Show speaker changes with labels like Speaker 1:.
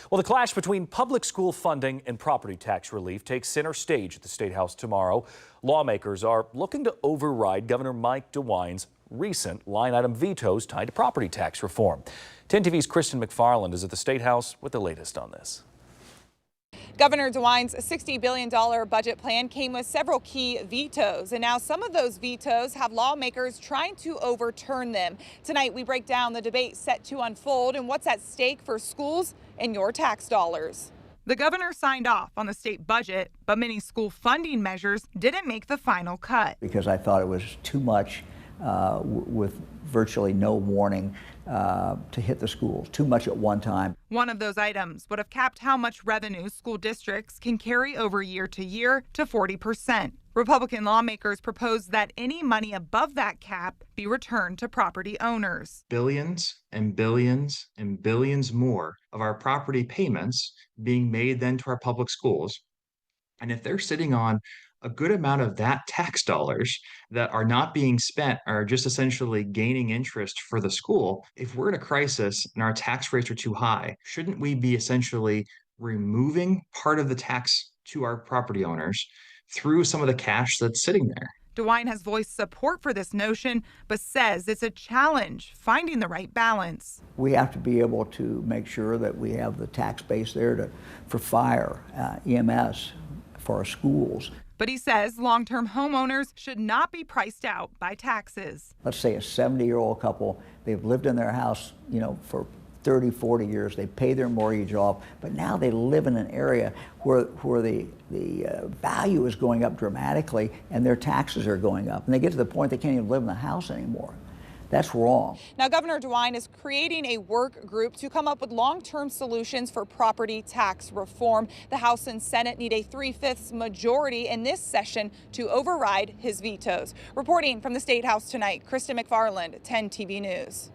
Speaker 1: Well, the clash between public school funding and property tax relief takes center stage at the State House tomorrow. Lawmakers are looking to override Governor DeWine's recent line-item vetoes tied to property tax reform. 10 TV's Kristen McFarland is at the State House with the latest on this.
Speaker 2: Governor DeWine's $60 billion budget plan came with several key vetoes, and now some of those vetoes have lawmakers trying to overturn them. Tonight, we break down the debate set to unfold and what's at stake for schools and your tax dollars. The governor signed off on the state budget, but many school funding measures didn't make the final cut.
Speaker 3: Because I thought it was too much with virtually no warning to hit the schools, too much at one time.
Speaker 2: One of those items would have capped how much revenue school districts can carry over year to year to 40%. Republican lawmakers proposed that any money above that cap be returned to property owners.
Speaker 4: Billions and billions and billions more of our property payments being made then to our public schools. And if they're sitting on a good amount of that tax dollars that are not being spent, are just essentially gaining interest for the school, if we're in a crisis and our tax rates are too high, shouldn't we be essentially removing part of the tax to our property owners through some of the cash that's sitting there?
Speaker 2: DeWine has voiced support for this notion, but says it's a challenge finding the right balance.
Speaker 3: We have to be able to make sure that we have the tax base there for fire, EMS, for our schools.
Speaker 2: But he says long-term homeowners should not be priced out by taxes.
Speaker 3: Let's say a 70-year-old couple, they've lived in their house, for 30, 40 years, they pay their mortgage off, but now they live in an area where the value is going up dramatically and their taxes are going up. And they get to the point they can't even live in the house anymore. That's wrong.
Speaker 2: Now, Governor DeWine is creating a work group to come up with long-term solutions for property tax reform. The House and Senate need a 3/5 majority in this session to override his vetoes. Reporting from the State House tonight, Kristen McFarland, 10 TV News.